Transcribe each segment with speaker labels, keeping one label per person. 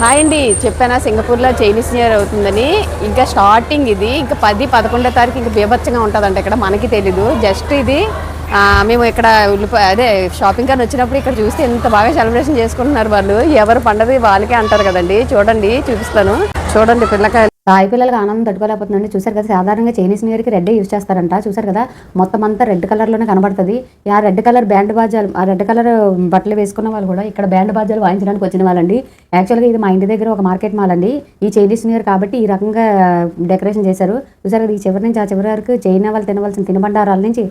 Speaker 1: Hi అండి, చెప్పానా సింగపూర్లో చైనీస్ న్యూ ఇయర్ అవుతుందని. ఇంకా స్టార్టింగ్ ఇది ఇంకా 10-11 తారీఖు ఇంకా బీభత్సంగా ఉంటుందంట. ఇక్కడ మనకి తెలీదు, జస్ట్ ఇది మేము ఇక్కడ అదే షాపింగ్ అని వచ్చినప్పుడు ఇక్కడ చూస్తే ఎంత బాగా సెలబ్రేషన్ చేసుకుంటున్నారు వాళ్ళు. ఎవరు పండది వాళ్ళకే అంటారు కదండి. చూడండి, చూపిస్తాను చూడండి. పిల్లకాయలు తాయి పిల్లలకి ఆనందం తట్టుకోలేకపోతుందండి. చూసారు కదా, సాధారణంగా చైనీస్ న్యూ ఇయర్కి రెడ్ యూజ్ చేస్తారంట. చూసారు కదా, మొత్తం అంతా రెడ్ కలర్లోనే కనబడుతుంది. ఆ రెడ్ కలర్ బ్యాండ్ బాజాలు, ఆ రెడ్ కలర్ బట్టలు వేసుకున్న వాళ్ళు కూడా ఇక్కడ బ్యాండ్ బాజాలు వాయించడానికి వచ్చిన వాళ్ళండి. యాక్చువల్గా ఇది మా ఇంటి దగ్గర ఒక మార్కెట్ మాల్ అండి. ఈ చైనీస్ న్యూ ఇయర్ కాబట్టి ఈ రకంగా డెకరేషన్ చేశారు. చూసారు కదా, ఈ చివరి నుంచి ఆ చివరి వరకు చైనా వాళ్ళు తినవలసిన తినబండారాల నుంచి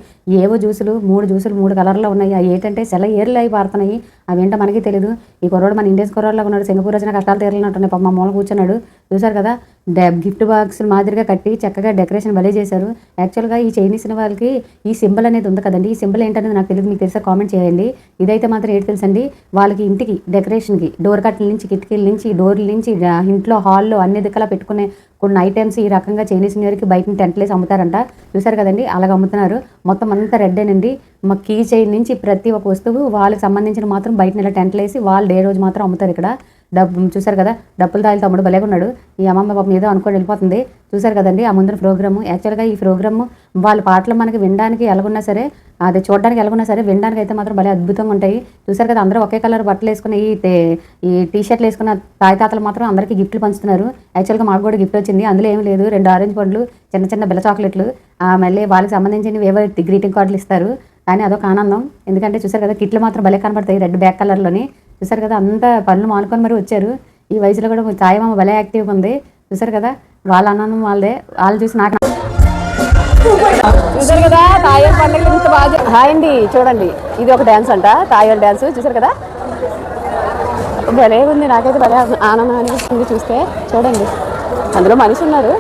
Speaker 1: ఏవో జ్యూసులు, 3 కలర్లో ఉన్నాయి. అవి ఏంటంటే సెల ఏర్లు అవి పారుతున్నాయి. అవేంటో మనకి తెలియదు. ఈ కుర్రోడు మన ఇండియన్స్ కుర్రోడ్లాగా ఉన్నాడు. సింగపూర్ వచ్చిన కష్టాలు తీరాలంటున్నాయి. పాప మా మూల కూర్చున్నాడు. చూసారు కదా, గిఫ్ట్ బాక్స్ మాదిరిగా కట్టి చక్కగా డెకరేషన్ భలే చేశారు. యాక్చువల్గా ఈ చైనీస్ వాళ్ళకి ఈ సింబల్ అనేది ఉంది కదండి. ఈ సింబల్ ఏంటనేది నాకు తెలియదు, మీకు తెలిసే కామెంట్ చేయండి. ఇదైతే మాత్రం ఏంటి తెలుసండి, వాళ్ళకి ఇంటికి డెకరేషన్కి డోర్ కట్ల నుంచి, కిటికీల నుంచి, డోర్ల నుంచి, ఇంట్లో హాల్లో అన్ని దిక్కలా పెట్టుకునే కొన్ని ఐటమ్స్ ఈ రకంగా చైనీస్ న్యూ ఇయర్కి బయట టెంట్లేసి అమ్ముతారంట. చూసారు కదండి, అలాగ అమ్ముతున్నారు. మొత్తం అంతా రెడ్డేనండి. మా కీ చైన్ నుంచి ప్రతి ఒక్క వస్తువు వాళ్ళకి సంబంధించిన మాత్రం బయట ఇలా టెంట్లేసి వాళ్ళు డే రోజు మాత్రం అమ్ముతారు ఇక్కడ. చూసారు కదా, డబ్బులు తాయిలు తమ్ముడు భలేగా ఉన్నాడు. ఈ అమ్మమ్మ పాపం ఏదో అనుకోని వెళ్ళిపోతుంది. చూసారు కదండి ఆ ముందర ప్రోగ్రాము. యాక్చువల్గా ఈ ప్రోగ్రాము వాళ్ళ పాటలు మనకి వినడానికి ఎలాగున్నా సరే, అది చూడడానికి ఎలాగున్నా సరే, వినడానికి అయితే మాత్రం భలే అద్భుతంగా ఉంటాయి. చూసారు కదా, అందరూ ఒకే కలర్ బట్టలు వేసుకుని ఈ టీ షర్ట్లు వేసుకున్న తాయి తాతలు మాత్రం అందరికీ గిఫ్ట్లు పంచుతున్నారు. యాక్చువల్గా మాకు కూడా గిఫ్ట్ వచ్చింది. అందులో ఏం లేదు, 2 ఆరెంజ్ పండ్లు, చిన్న బెల్ల చాక్లెట్లు, మళ్ళీ వాళ్ళకి సంబంధించినవి ఏవో గ్రీటింగ్ కార్డులు ఇస్తారు. కానీ అదొక ఆనందం. ఎందుకంటే చూసారు కదా, కిట్లు మాత్రం భలే కనబడతాయి రెడ్ బ్యాక్ కలర్లోని. చూసారు కదా, అంతా పనులు మానుకొని మరి వచ్చారు. ఈ వయసులో కూడా తాయమ్మ భలే యాక్టివ్గా ఉంది. చూసారు కదా, వాళ్ళ ఆనందం వాళ్ళదే. వాళ్ళు చూసి నాకు చూసారు కదా, తాయల్ పండుగ ఇంత బాగా. హాయ్ అండి, చూడండి ఇది ఒక డ్యాన్స్ అంట, తాయల్ డ్యాన్స్. చూసారు కదా, భలే ఉంది. నాకైతే భలే ఆనందం అనిపిస్తుంది చూస్తే. చూడండి, అందులో మనిషి ఉన్నారు.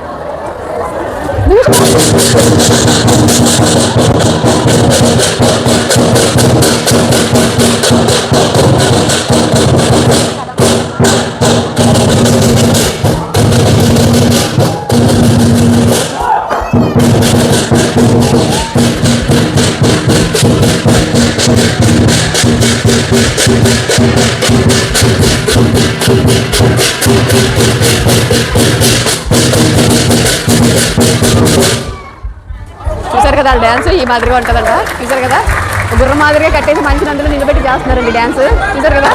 Speaker 1: చూసారు కదా, డ్యాన్స్ ఈ మాదిరిగా ఉంటుందంట. చూసారు కదా, గుర్రం మాదిరిగా కట్టేసి మంచి అందులో నిలబెట్టి చేస్తున్నారండి డ్యాన్స్. చూసారు కదా,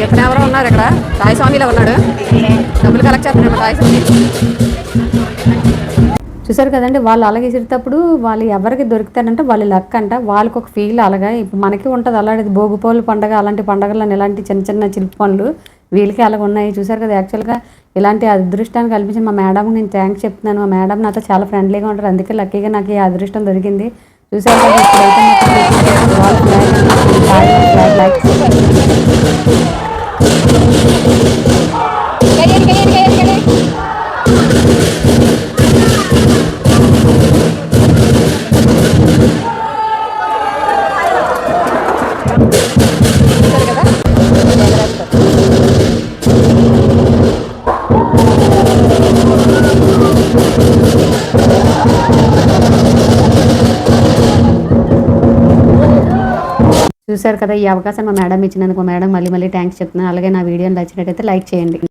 Speaker 1: ఇతను ఎవరో ఉన్నారు ఇక్కడ, తాయి స్వామిలో ఉన్నాడు. డబ్బులు కలెక్ట్ చేస్తున్నాడు తాయి స్వామి. చూసారు కదండి, వాళ్ళు అలాగే విసిరేటప్పుడు వాళ్ళు ఎవరికి దొరుకుతారంటే వాళ్ళు లక్ అంట. వాళ్ళకి ఒక ఫీల్ అలాగా. ఇప్పుడు మనకి ఉంటుంది అలాంటిది భోగిపోలు పండుగ, అలాంటి పండుగలను ఇలాంటి చిన్న చిలిపి పనులు వీళ్ళకి అలాగ ఉన్నాయి. చూసారు కదా, యాక్చువల్గా ఇలాంటి అదృష్టాన్ని కల్పించిన మా మేడంకి నేను థ్యాంక్స్ చెప్తున్నాను. మా మేడం నాతో చాలా ఫ్రెండ్లీగా ఉంటారు, అందుకే లక్కీగా నాకు ఈ అదృష్టం దొరికింది. చూసారు కదా, చూసారు కదా, ఈ అవకాశం మా మేడం ఇచ్చినందుకు మా మేడం మళ్ళీ థ్యాంక్స్ చెప్తున్నాను. అలాగే నా వీడియోని నచ్చినట్టయితే లైక్ చేయండి.